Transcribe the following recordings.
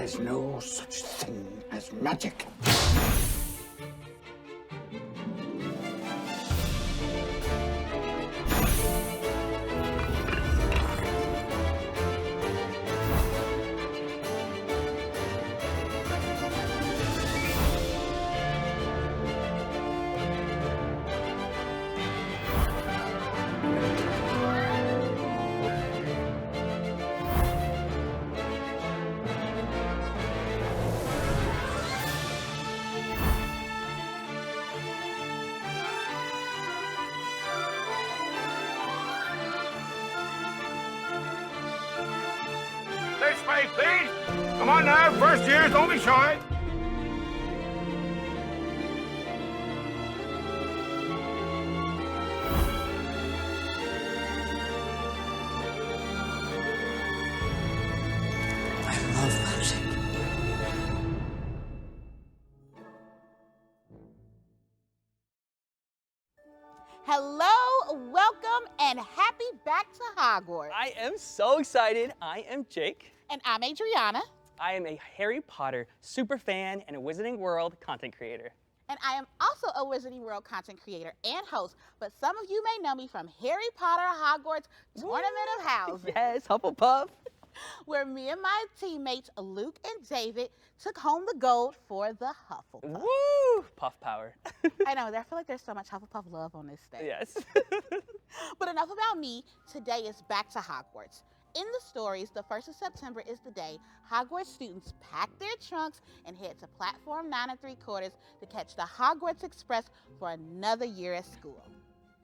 is no such thing as magic. This way, please. Come on now, first years, don't be shy. I love magic. Hello, welcome, and happy back to Hogwarts. I am so excited. I am Jake. And I'm Adriana. I am a Harry Potter super fan and a Wizarding World content creator. And I am also a Wizarding World content creator and host, but some of you may know me from Harry Potter Hogwarts Tournament of Houses. Yes, Hufflepuff. Where me and my teammates Luke and David took home the gold for the Hufflepuff. Woo! Puff power. I know, I feel like there's so much Hufflepuff love on this stage. Yes. But enough about me. Today is back to Hogwarts. In the stories, the 1st of September is the day Hogwarts students pack their trunks and head to platform 9 3/4 to catch the Hogwarts Express for another year at school.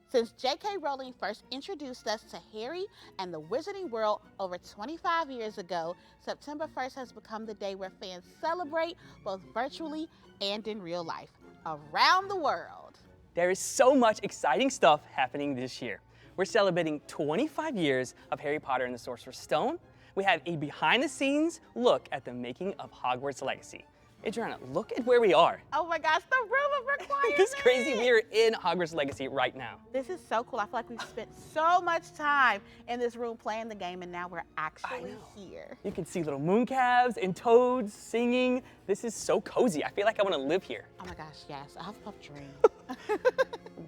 Since J.K. Rowling first introduced us to Harry and the Wizarding World over 25 years ago, September 1st has become the day where fans celebrate both virtually and in real life around the world. There is so much exciting stuff happening this year. We're celebrating 25 years of Harry Potter and the Sorcerer's Stone. We have a behind-the-scenes look at the making of Hogwarts Legacy. Adriana, look at where we are. Oh my gosh, the room of requirements. It's crazy. We are in Hogwarts Legacy right now. This is so cool. I feel like we've spent so much time in this room playing the game, and now we're actually here. You can see little mooncalves and toads singing. This is so cozy. I feel like I want to live here. Oh my gosh, yes, a Hufflepuff dream.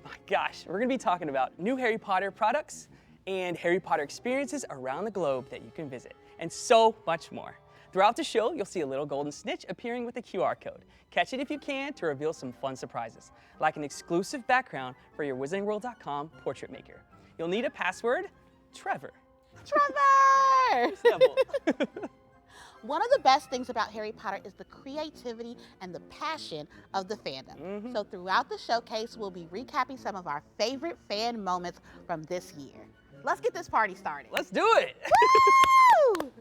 My gosh, we're going to be talking about new Harry Potter products and Harry Potter experiences around the globe that you can visit, and so much more. Throughout the show, you'll see a little golden snitch appearing with a QR code. Catch it if you can to reveal some fun surprises, like an exclusive background for your WizardingWorld.com portrait maker. You'll need a password, Trevor. Trevor! Simple. One of the best things about Harry Potter is the creativity and the passion of the fandom. So throughout the showcase, we'll be recapping some of our favorite fan moments from this year. Let's get this party started. Let's do it. Woo!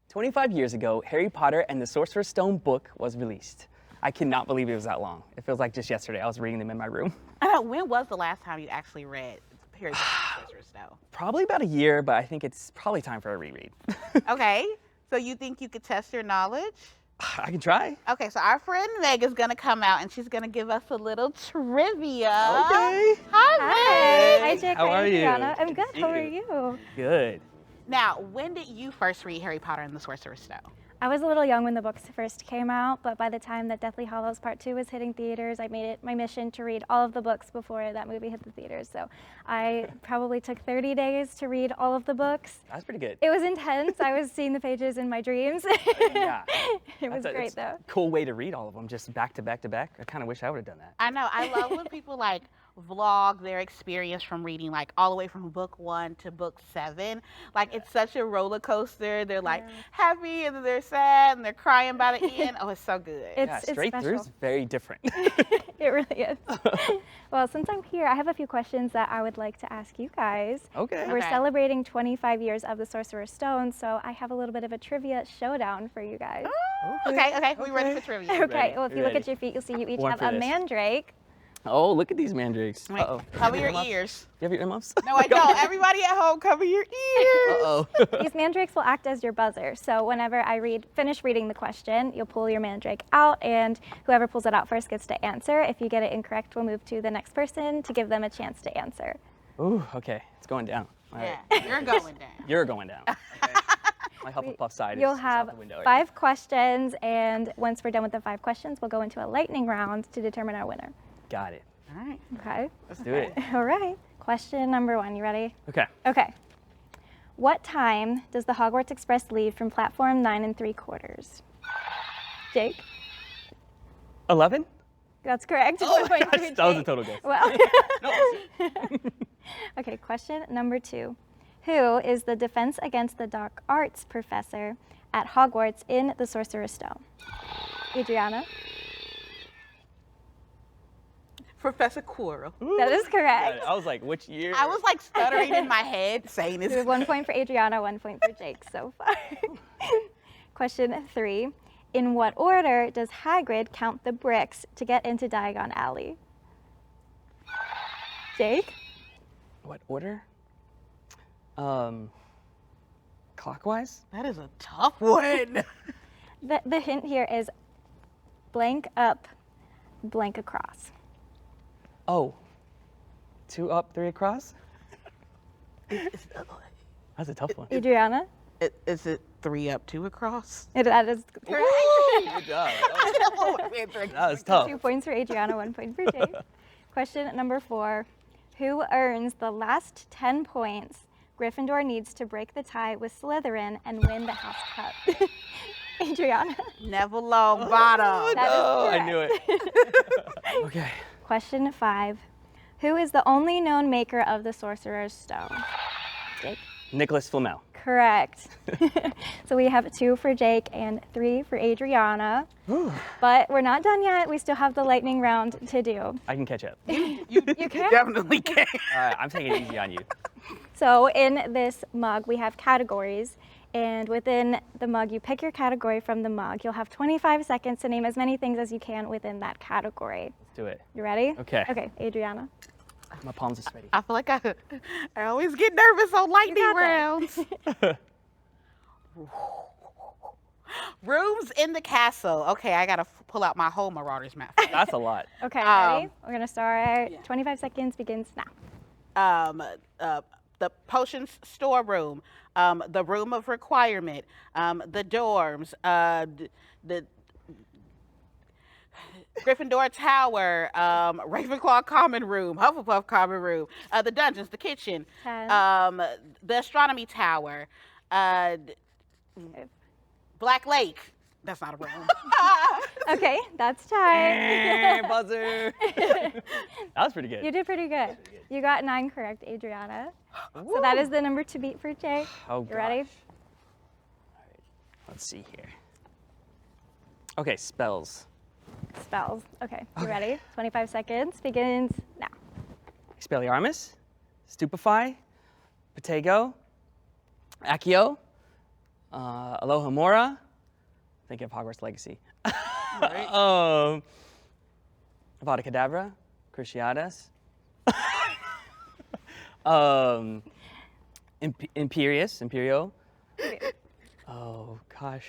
25 years ago, Harry Potter and the Sorcerer's Stone book was released. I cannot believe it was that long. It feels like just yesterday. I was reading them in my room. When was the last time you actually read Harry Potter and the Sorcerer's Stone? Probably about a year, but I think it's probably time for a reread. Okay, so you think you could test your knowledge? I can try. Okay, so our friend Meg is gonna come out and she's gonna give us a little trivia. Okay. Hi, Meg. Hi, Jake. How are you? Adriana. I'm Good good. to How see are you. you? Good. Now, when did you first read Harry Potter and the Sorcerer's Stone? I was a little young when the books first came out, but by the time that Deathly Hallows Part 2 was hitting theaters, I made it my mission to read all of the books before that movie hit the theaters. So I probably took 30 days to read all of the books. That's pretty good. It was intense. I was seeing the pages in my dreams. Yeah. It was great, that's though. a cool way to read all of them, just back to back to back. I kind of wish I would have done that. I know, I love when people like vlog their experience from reading like all the way from book 1 to book 7. Like it's such a roller coaster. They're like happy and then they're sad and they're crying by the end. Oh, it's so good. Yeah, straight through is special. very different. It really is. Well, since I'm here, I have a few questions that I would like to ask you guys. Okay. We're Okay. celebrating 25 years of the Sorcerer's Stone, so I have a little bit of a trivia showdown for you guys. Okay. We ready for trivia? Okay, Ready, well, if you we're look at ready. your feet, you'll see you each Born have for a this. mandrake. Oh, look at these mandrakes. Wait, Uh-oh. cover your Earmuffs? ears. You have your earmuffs? No, I don't. Everybody at home, cover your ears. Uh-oh. These mandrakes will act as your buzzer. So whenever I finish reading the question, you'll pull your mandrake out, and whoever pulls it out first gets to answer. If you get it incorrect, we'll move to the next person to give them a chance to answer. Ooh, okay. It's going down. All right. Yeah, you're going down. You're going down. Okay. My Hufflepuff side You'll is have out the window. 5 questions, and once we're done with the 5 questions, we'll go into a lightning round to determine our winner. Got it. All right. Okay? Let's do it. All right. Question number 1. You ready? Okay. Okay. What time does the Hogwarts Express leave from platform 9 3/4? Jake? 11? That's correct. Oh One my point for gosh, that was a Jake. total guess. Well, No. okay, question number 2. Who is the Defense Against the Dark Arts professor at Hogwarts in the Sorcerer's Stone? Adriana? Professor Quirrell. That is correct. I was like, which year? I was like stuttering in my head saying So this. 1 point for Adriana, 1 point for Jake so far. Question 3. In what order does Hagrid count the bricks to get into Diagon Alley? Jake? What order? Clockwise? That is a tough one. The hint here is blank up, blank across. Oh. 2 up, 3 across? That's a tough one. Adriana? Is it 3 up, 2 across? That is correct. Good job. That was tough. 2 points for Adriana, 1 point for Jake. Question number 4. Who earns the last 10 points Gryffindor needs to break the tie with Slytherin and win the House Cup? Adriana? Neville Longbottom. That is Oh, I correct. knew it. Okay. Question 5. Who is the only known maker of the Sorcerer's Stone? Jake? Nicholas Flamel. Correct. So we have 2 for Jake and 3 for Adriana. But we're not done yet. We still have the lightning round to do. I can catch up. You can? Definitely can. All right, I'm taking it easy on you. So in this mug, we have categories. And within the mug, you pick your category from the mug. You'll have 25 seconds to name as many things as you can within that category. Let's do it. You ready? Okay. Okay, Adriana. My palms are sweaty. I feel like I always get nervous on lightning got rounds. Rooms in the castle. Okay, I gotta pull out my whole Marauders map. That's a lot. Okay, ready? We're gonna start. 25 seconds begins now. The potions storeroom, the room of requirement, the dorms, the Gryffindor Tower, Ravenclaw Common Room, Hufflepuff Common Room, the dungeons, the kitchen, 10. the Astronomy Tower, Black Lake. That's not a room. Okay, that's time. Buzzer. That was pretty good. You did pretty good. You got 9 correct, Adriana. So that is the number to beat for Jake. Oh, You ready? gosh. All right. Let's see here. Okay, spells. Spells. Okay, you ready? 25 seconds begins now. Expelliarmus, Stupefy, Protego, Accio, Alohomora. Think of Hogwarts Legacy. Avada Kedavra, Cruciatus, Imperio. Oh gosh,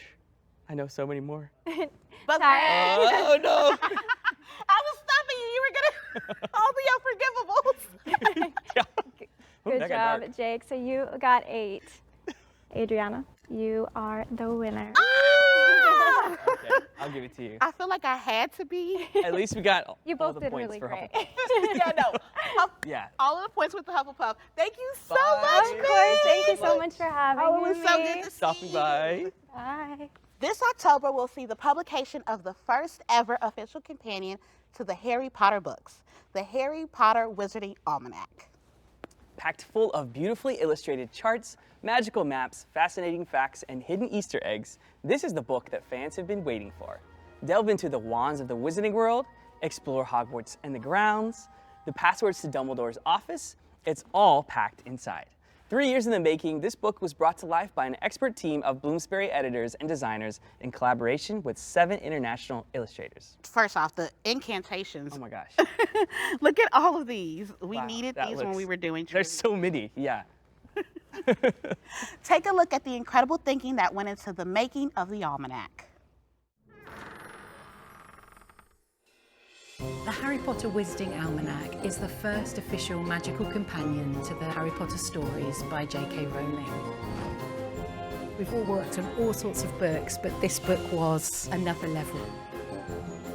I know so many more. But Time. Oh no! I was stopping you. You were gonna all the unforgivables. Good that got job, dark. Jake. So you got 8. Adriana, you are the winner. Okay, I'll give it to you. I feel like I had to be. At least we got You all both the did points really for great. Hufflepuff. Yeah, no. Yeah. All of the points with the Hufflepuff. Thank you so Bye. much, Of course, thank you babe. so much for having Oh, it was me. so good to see Stopping you. by. Bye. This October, we'll see the publication of the first ever official companion to the Harry Potter books, the Harry Potter Wizarding Almanac. Packed full of beautifully illustrated charts, magical maps, fascinating facts, and hidden Easter eggs, this is the book that fans have been waiting for. Delve into the wands of the wizarding world, explore Hogwarts and the grounds, the passwords to Dumbledore's office. It's all packed inside. 3 years in the making, this book was brought to life by an expert team of Bloomsbury editors and designers in collaboration with 7 international illustrators. First off, the incantations. Oh my gosh. Look at all of these. We Wow, needed that these when we were doing There's trivia. so many, yeah. Take a look at the incredible thinking that went into the making of the almanac. The Harry Potter Wizarding Almanac is the first official magical companion to the Harry Potter stories by J.K. Rowling. We've all worked on all sorts of books, but this book was another level.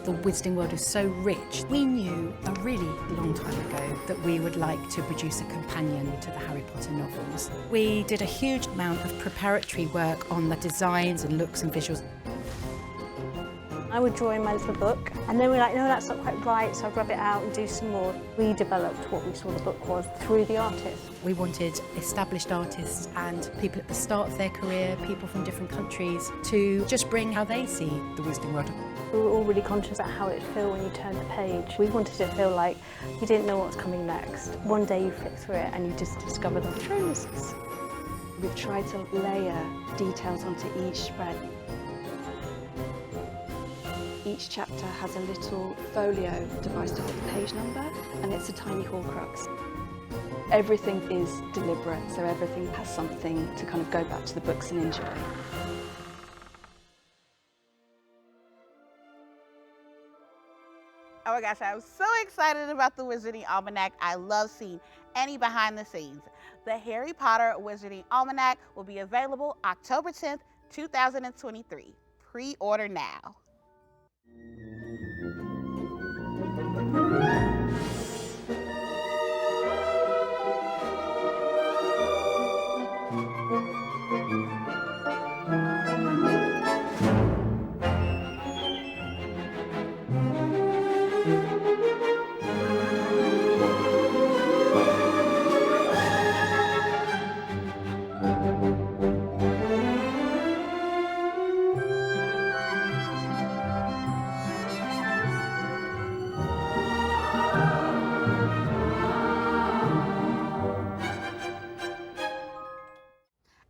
The Wizarding world is so rich. We knew a really long time ago that we would like to produce a companion to the Harry Potter novels. We did a huge amount of preparatory work on the designs and looks and visuals. I would draw in my little book, and then we're like, no, that's not quite right, so I'd rub it out and do some more. We developed what we saw the book was through the artist. We wanted established artists and people at the start of their career, people from different countries, to just bring how they see the Wizarding world. We were all really conscious about how it would feel when you turned the page. We wanted it to feel like you didn't know what was coming next. One day you flip through it and you just discover the truths. We've tried to layer details onto each spread. Each chapter has a little folio device to hold the page number, and it's a tiny Horcrux. Everything is deliberate, so everything has something to kind of go back to the books and enjoy. Oh my gosh, I'm so excited about the Wizarding Almanac. I love seeing any behind the scenes. The Harry Potter Wizarding Almanac will be available October 10th, 2023. Pre-order now.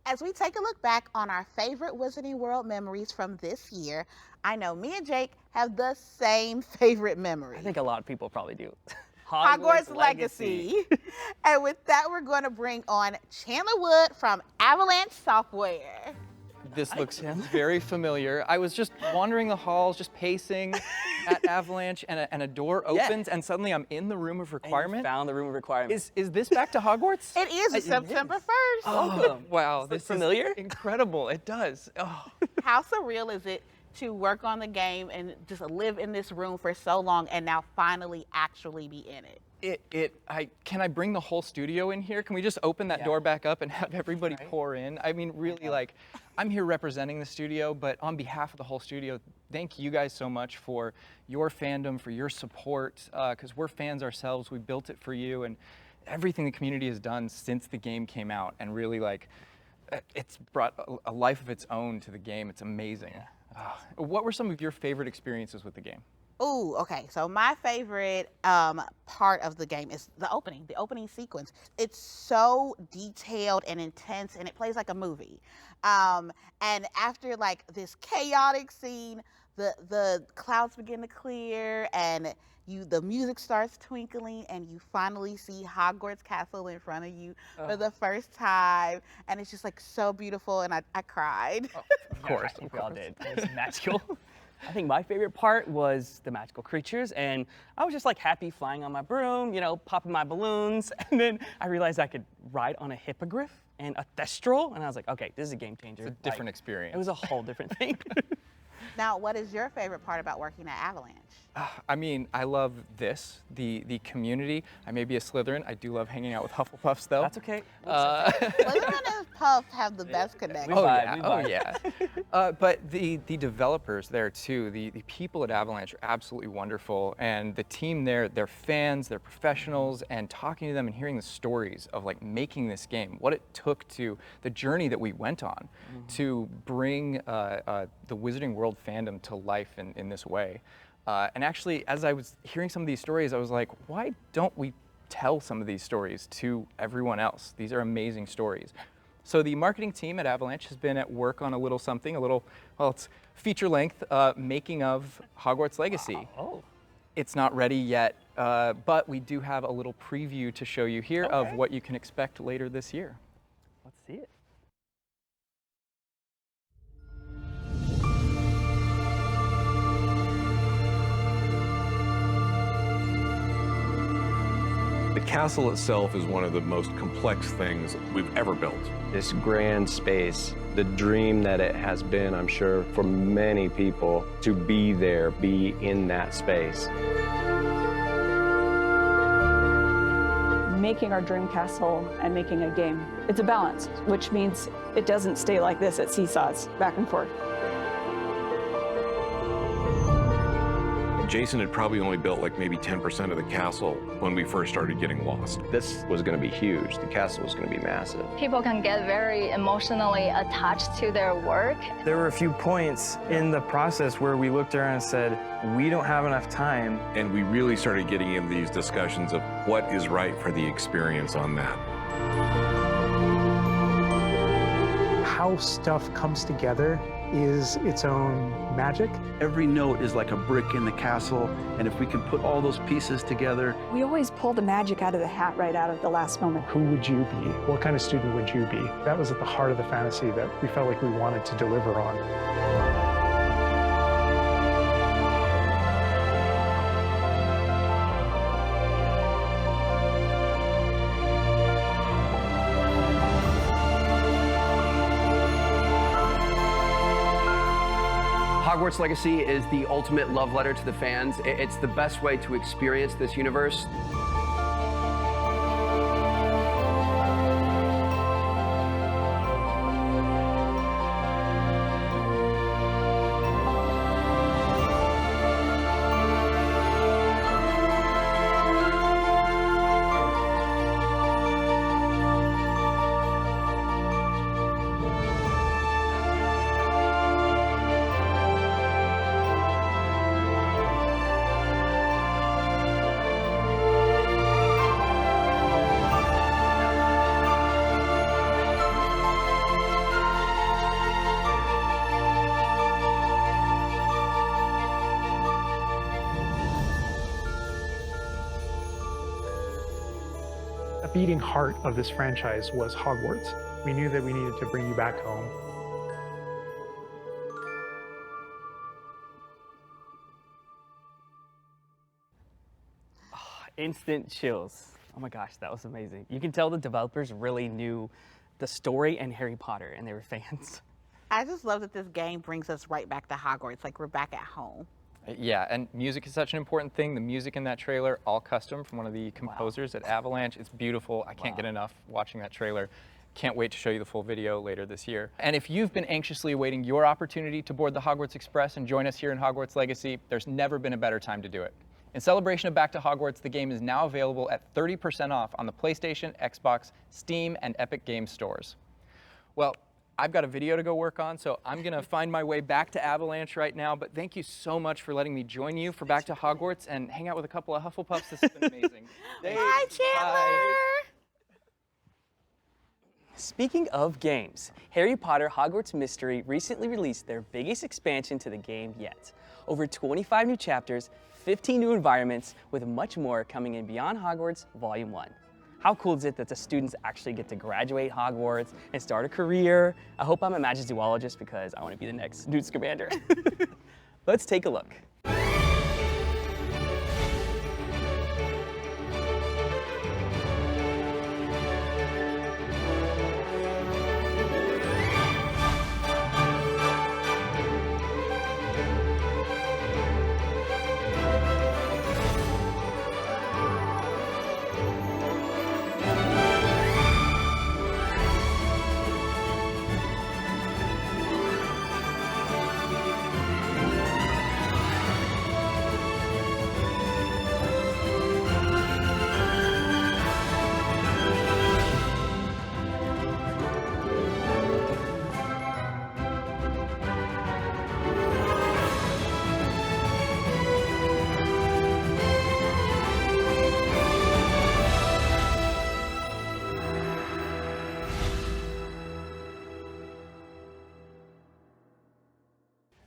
As we take a look back on our favorite Wizarding World memories from this year, I know me and Jake have the same favorite memory. I think a lot of people probably do. Hogwarts Legacy. And with that, we're going to bring on Chandler Wood from Avalanche Software. This looks very familiar. I was just wandering the halls, just pacing at Avalanche, and a door opens, and suddenly I'm in the room of requirement. Found the room of requirement. Is this back to Hogwarts? It is September 1st. Oh, wow, this familiar? is incredible. It does. Oh. How surreal is it to work on the game and just live in this room for so long and now finally actually be in it? Can I bring the whole studio in here? Can we just open that door back up and have everybody pour in? I mean, really, like, I'm here representing the studio, but on behalf of the whole studio, thank you guys so much for your fandom, for your support, because we're fans ourselves. We built it for you, and everything the community has done since the game came out, and really, like, it's brought a life of its own to the game. It's amazing. What were some of your favorite experiences with the game? Ooh, okay. So my favorite part of the game is the opening sequence. It's so detailed and intense, and it plays like a movie. And after like this chaotic scene, the clouds begin to clear, and the music starts twinkling, and you finally see Hogwarts Castle in front of you for the first time, and it's just like so beautiful, and I cried. Oh, of course, I think we all did. It was magical. I think my favorite part was the magical creatures, and I was just like happy flying on my broom, you know, popping my balloons, and then I realized I could ride on a hippogriff and a thestral, and I was like, okay, this is a game changer. It's a different experience. It was a whole different thing. Now, what is your favorite part about working at Avalanche? I mean, I love the community. I may be a Slytherin. I do love hanging out with Hufflepuffs, though. That's okay. Slytherin and Puff have the best connection. Oh yeah. But the developers there too, the people at Avalanche are absolutely wonderful, and the team there, they're fans, they're professionals, and talking to them and hearing the stories of like making this game, what it took to the journey that we went on to bring the Wizarding World fandom to life in this way. And actually, as I was hearing some of these stories, I was like, why don't we tell some of these stories to everyone else? These are amazing stories. So the marketing team at Avalanche has been at work on a little something, well, it's feature length, making of Hogwarts Legacy. Oh. It's not ready yet, but we do have a little preview to show you here of what you can expect later this year. Let's see it. The castle itself is one of the most complex things we've ever built. This grand space, the dream that it has been, I'm sure, for many people to be there, be in that space. Making our dream castle and making a game, it's a balance, which means it doesn't stay like this. It seesaws back and forth. Jason had probably only built like maybe 10% of the castle when we first started getting lost. This was going to be huge. The castle was going to be massive. People can get very emotionally attached to their work. There were a few points in the process where we looked around and said, we don't have enough time. And we really started getting into these discussions of what is right for the experience on that. How stuff comes together is its own magic. Every note is like a brick in the castle, and if we can put all those pieces together. We always pull the magic out of the hat right out of the last moment. Who would you be? What kind of student would you be? That was at the heart of the fantasy that we felt like we wanted to deliver on. Hogwarts Legacy is the ultimate love letter to the fans. It's the best way to experience this universe. The beating heart of this franchise was Hogwarts. We knew that we needed to bring you back home. Instant chills. Oh my gosh, that was amazing. You can tell the developers really knew the story and Harry Potter, and they were fans. I just love that this game brings us right back to Hogwarts, like we're back at home. Yeah, and music is such an important thing. The music in that trailer, all custom from one of the composers at Avalanche. It's beautiful. I can't get enough watching that trailer. Can't wait to show you the full video later this year. And if you've been anxiously awaiting your opportunity to board the Hogwarts Express and join us here in Hogwarts Legacy, there's never been a better time to do it. In celebration of Back to Hogwarts, the game is now available at 30% off on the PlayStation, Xbox, Steam, and Epic Games stores. Well, I've got a video to go work on, so I'm going to find my way back to Avalanche right now. But thank you so much for letting me join you for Back to Hogwarts and hang out with a couple of Hufflepuffs. This has been amazing. Bye, Chandler! Bye. Speaking of games, Harry Potter Hogwarts Mystery recently released their biggest expansion to the game yet. Over 25 new chapters, 15 new environments, with much more coming in Beyond Hogwarts Volume 1. How cool is it that the students actually get to graduate Hogwarts and start a career? I hope I'm a Magizoologist because I want to be the next Newt Scamander. Let's take a look.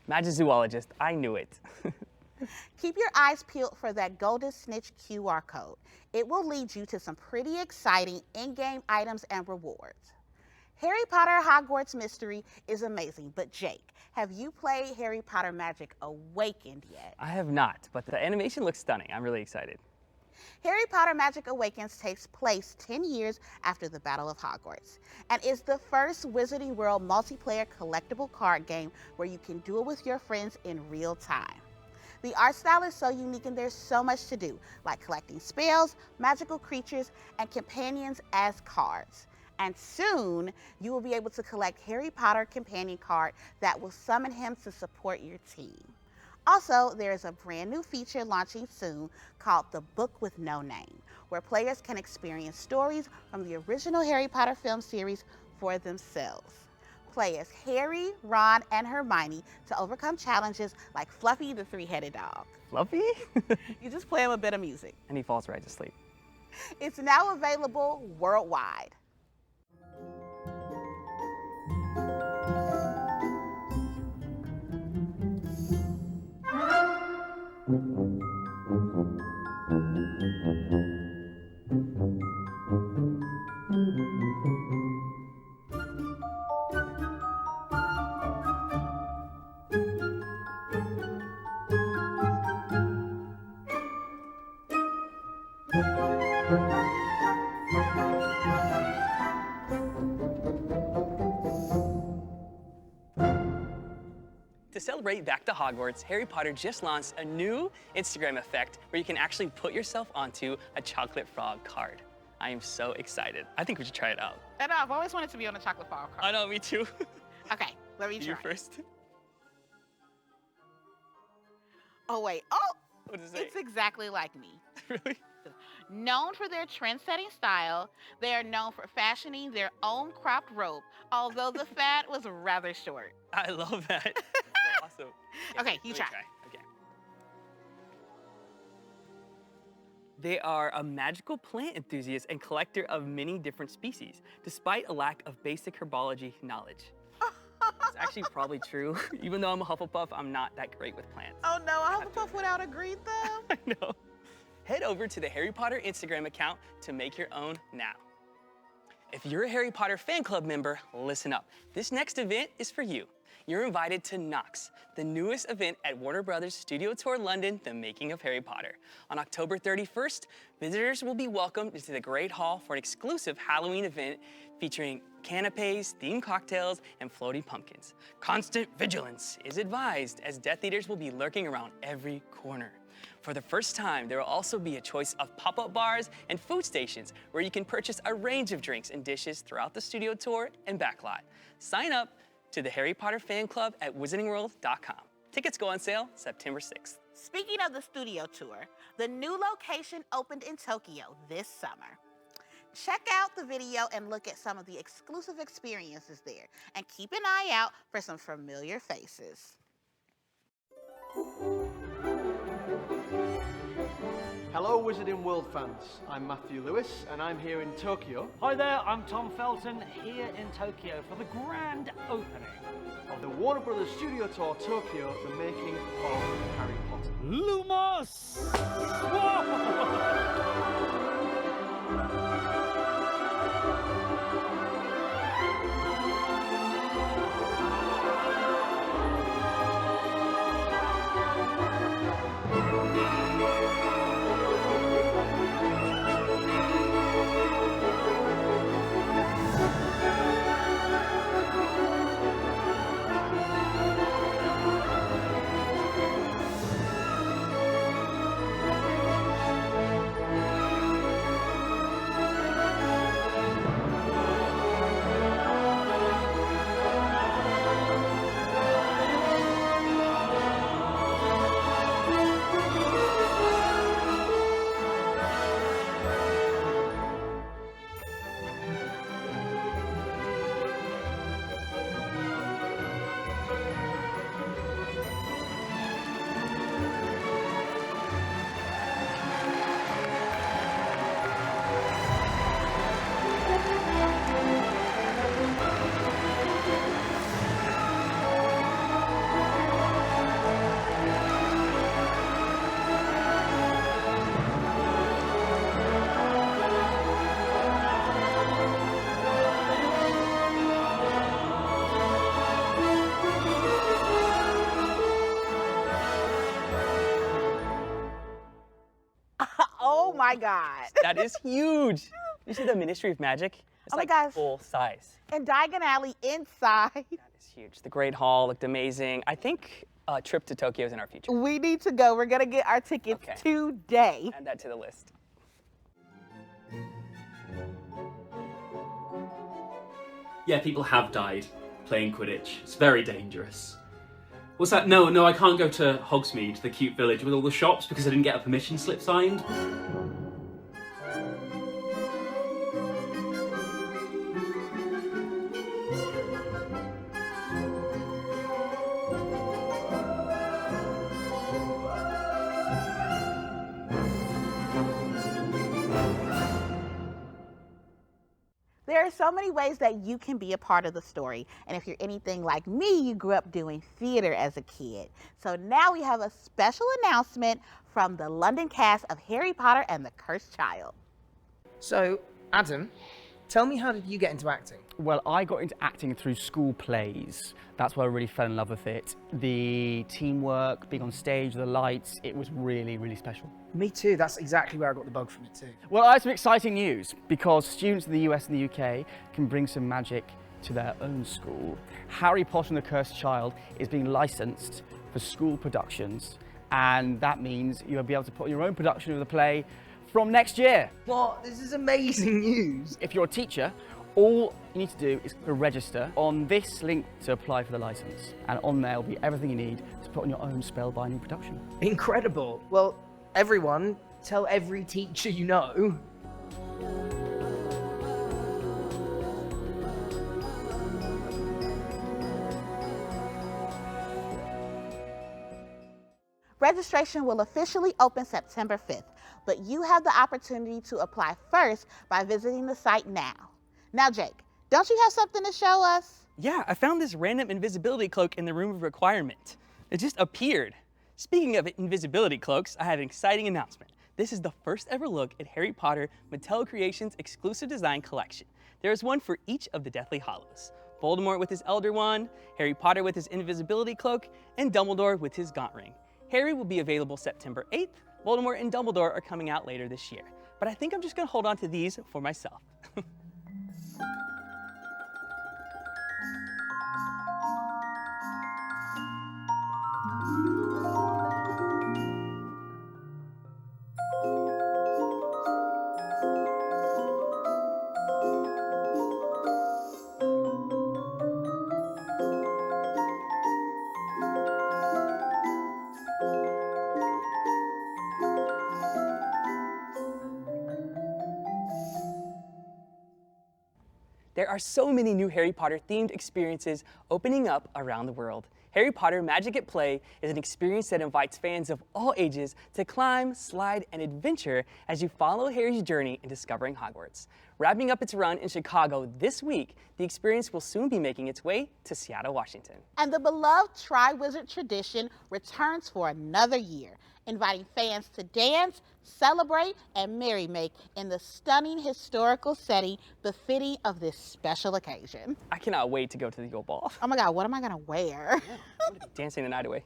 Magizoologist, I knew it. Keep your eyes peeled for that golden snitch QR code. It will lead you to some pretty exciting in-game items and rewards. Harry Potter Hogwarts Mystery is amazing, but Jake, have you played Harry Potter Magic Awakened yet? I have not, but the animation looks stunning. I'm really excited. Harry Potter Magic Awakens takes place 10 years after the Battle of Hogwarts and is the first Wizarding World multiplayer collectible card game where you can duel with your friends in real time. The art style is so unique and there's so much to do, like collecting spells, magical creatures, and companions as cards. And soon, you will be able to collect Harry Potter companion card that will summon him to support your team. Also, there is a brand new feature launching soon called The Book with No Name, where players can experience stories from the original Harry Potter film series for themselves. Play as Harry, Ron, and Hermione to overcome challenges like Fluffy the three-headed dog. Fluffy? You just play him a bit of music. And he falls right to sleep. It's now available worldwide. To celebrate Back to Hogwarts, Harry Potter just launched a new Instagram effect where you can actually put yourself onto a chocolate frog card. I am so excited. I think we should try it out. I know, I've always wanted to be on a chocolate frog card. I know, me too. Okay, let me try. You first. Oh, wait. Oh! What does it say? It's exactly like me. Really? Known for their trend-setting style, they are known for fashioning their own cropped robe, although the fad was rather short. I love that. So awesome. Okay, you try. Okay. They are a magical plant enthusiast and collector of many different species, despite a lack of basic herbology knowledge. It's actually probably true. Even though I'm a Hufflepuff, I'm not that great with plants. Oh no, a Hufflepuff without a green thumb? I know. Head over to the Harry Potter Instagram account to make your own now. If you're a Harry Potter fan club member, listen up. This next event is for you. You're invited to Knox, the newest event at Warner Brothers Studio Tour London, The Making of Harry Potter. On October 31st, visitors will be welcomed into the Great Hall for an exclusive Halloween event featuring canapes, themed cocktails, and floating pumpkins. Constant vigilance is advised as Death Eaters will be lurking around every corner. For the first time, there will also be a choice of pop-up bars and food stations where you can purchase a range of drinks and dishes throughout the studio tour and backlot. Sign up to the Harry Potter fan club at wizardingworld.com. Tickets go on sale September 6th. Speaking of the studio tour, the new location opened in Tokyo this summer. Check out the video and look at some of the exclusive experiences there, and keep an eye out for some familiar faces. Hello Wizarding World fans, I'm Matthew Lewis and I'm here in Tokyo. Hi there, I'm Tom Felton, here in Tokyo for the grand opening of the Warner Brothers Studio Tour Tokyo, The Making of Harry Potter. Lumos! my God. That is huge. You see the Ministry of Magic? It's Oh my like gosh. full size. And Diagon Alley inside. That is huge. The Great Hall looked amazing. I think a trip to Tokyo is in our future. We need to go. We're going to get our tickets today. Add that to the list. Yeah, people have died playing Quidditch. It's very dangerous. What's that? No, I can't go to Hogsmeade, the cute village with all the shops because I didn't get a permission slip signed. There are so many ways that you can be a part of the story. And if you're anything like me, you grew up doing theater as a kid. So now we have a special announcement from the London cast of Harry Potter and the Cursed Child. So, Adam, tell me, how did you get into acting? Well, I got into acting through school plays. That's where I really fell in love with it. The teamwork, being on stage, the lights, it was really, really special. Me too, that's exactly where I got the bug from it too. Well, I have some exciting news because students in the US and the UK can bring some magic to their own school. Harry Potter and the Cursed Child is being licensed for school productions, and that means you'll be able to put your own production of the play from next year. What? This is amazing news. If you're a teacher, all you need to do is register on this link to apply for the license, and on there will be everything you need to put on your own spellbinding production. Incredible. Well, everyone, tell every teacher you know. Registration will officially open September 5th, but you have the opportunity to apply first by visiting the site now. Now, Jake, don't you have something to show us? Yeah, I found this random invisibility cloak in the room of requirement. It just appeared. Speaking of invisibility cloaks, I have an exciting announcement. This is the first ever look at Harry Potter Mattel Creations exclusive design collection. There is one for each of the Deathly Hallows. Voldemort with his Elder Wand, Harry Potter with his invisibility cloak, and Dumbledore with his Gaunt Ring. Harry will be available September 8th. Voldemort and Dumbledore are coming out later this year. But I think I'm just gonna hold on to these for myself. There are so many new Harry Potter themed experiences opening up around the world. Harry Potter Magic at Play is an experience that invites fans of all ages to climb, slide, and adventure as you follow Harry's journey in discovering Hogwarts. Wrapping up its run in Chicago this week, the experience will soon be making its way to Seattle, Washington. And the beloved Tri-Wizard tradition returns for another year, inviting fans to dance, celebrate, and merry-make in the stunning historical setting befitting of this special occasion. I cannot wait to go to the Yule Ball. Oh my God, what am I gonna wear? Dancing the night away.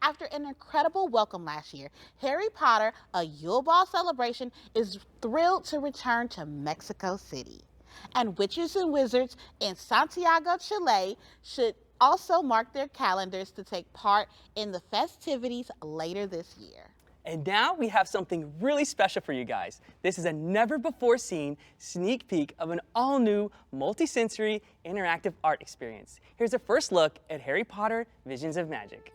After an incredible welcome last year, Harry Potter, a Yule Ball celebration, is thrilled to return to Mexico City. And witches and wizards in Santiago, Chile should also mark their calendars to take part in the festivities later this year. And now we have something really special for you guys. This is a never-before-seen sneak peek of an all-new, multi-sensory, interactive art experience. Here's a first look at Harry Potter Visions of Magic.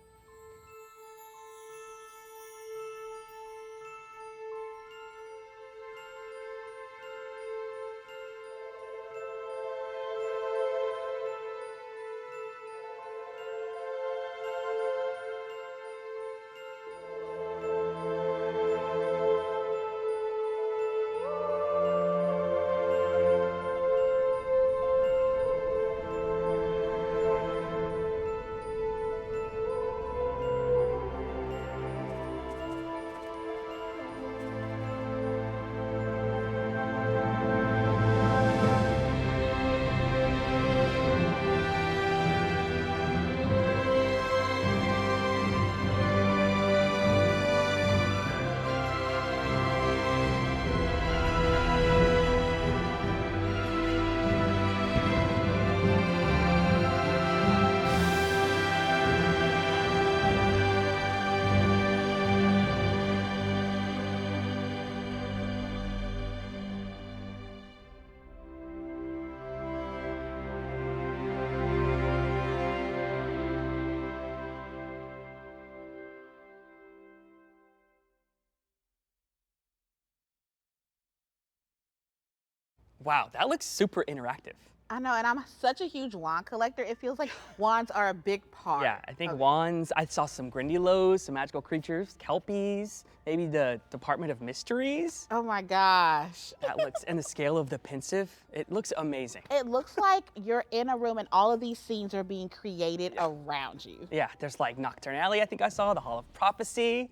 Wow, that looks super interactive. I know, and I'm such a huge wand collector. It feels like wands are a big part. Yeah, I think wands. I saw some Grindylows, some magical creatures, Kelpies, maybe the Department of Mysteries. Oh my gosh. That looks, and the scale of the pensive, it looks amazing. It looks like you're in a room and all of these scenes are being created around you. Yeah, there's like Nocturne Alley, I think I saw, the Hall of Prophecy,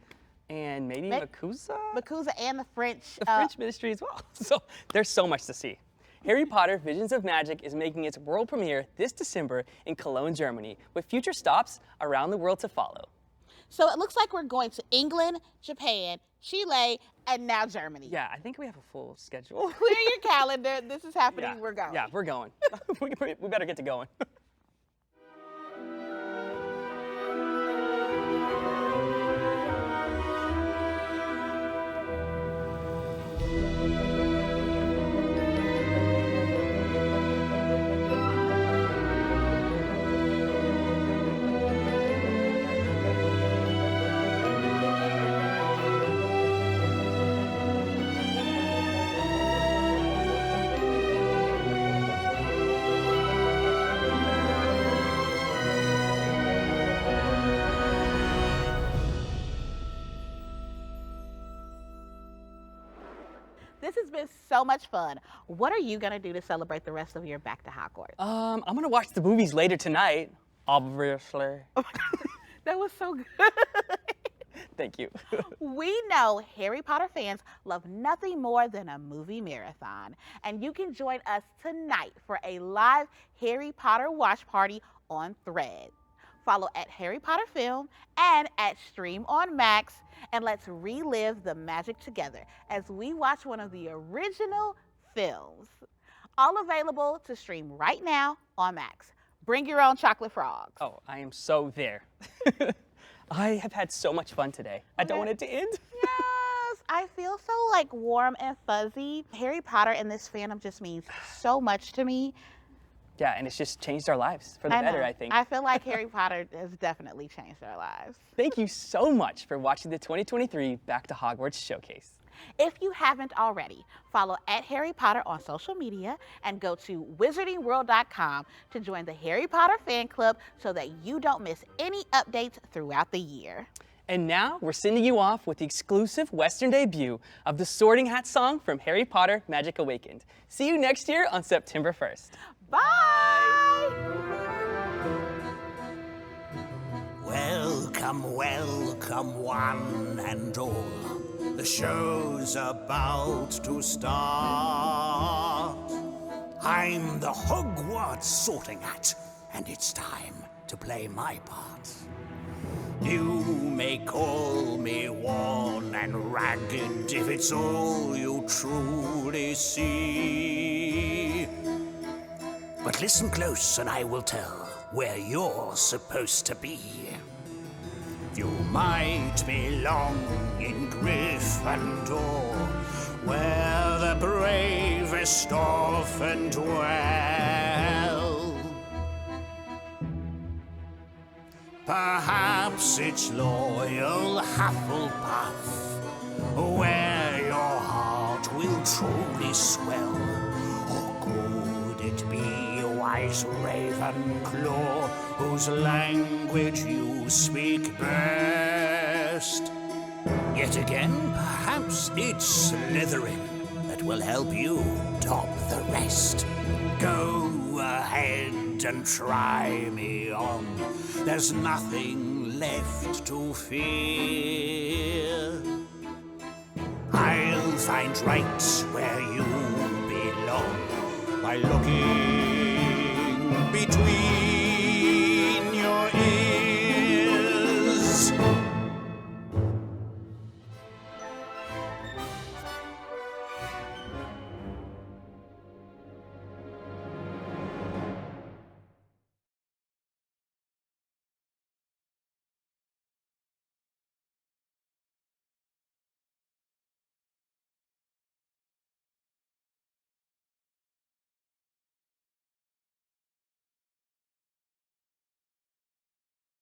and maybe Makusa? Makusa and the French. The French Ministry as well. So there's so much to see. Harry Potter Visions of Magic is making its world premiere this December in Cologne, Germany, with future stops around the world to follow. So it looks like we're going to England, Japan, Chile, and now Germany. Yeah, I think we have a full schedule. Clear your calendar. This is happening. Yeah. We're going. Yeah, we're going. we better get to going. This has been so much fun. What are you going to do to celebrate the rest of your Back to Hogwarts? I'm going to watch the movies later tonight, obviously. That was so good. Thank you. We know Harry Potter fans love nothing more than a movie marathon. And you can join us tonight for a live Harry Potter watch party on Thread. Follow at Harry Potter Film and at Stream on Max, and let's relive the magic together as we watch one of the original films. All available to stream right now on Max. Bring your own chocolate frogs. Oh, I am so there. I have had so much fun today. I don't want it to end. Yes, I feel so like warm and fuzzy. Harry Potter and this fandom just means so much to me. Yeah, and it's just changed our lives for the better, I think. I feel like Harry Potter has definitely changed our lives. Thank you so much for watching the 2023 Back to Hogwarts Showcase. If you haven't already, follow at Harry Potter on social media and go to wizardingworld.com to join the Harry Potter fan club so that you don't miss any updates throughout the year. And now we're sending you off with the exclusive Western debut of the Sorting Hat song from Harry Potter Magic Awakened. See you next year on September 1st. Bye! Welcome, welcome, one and all. The show's about to start. I'm the Hogwarts Sorting Hat, and it's time to play my part. You may call me worn and ragged if it's all you truly see. But listen close and I will tell where you're supposed to be. You might belong in Gryffindor, where the bravest often dwell. Perhaps it's loyal Hufflepuff, where your heart will truly swell. Or could it be wise Ravenclaw, whose language you speak best? Yet again, perhaps it's Slytherin that will help you top the rest. Go ahead and try me on. There's nothing left to fear. I'll find right where you belong by looking between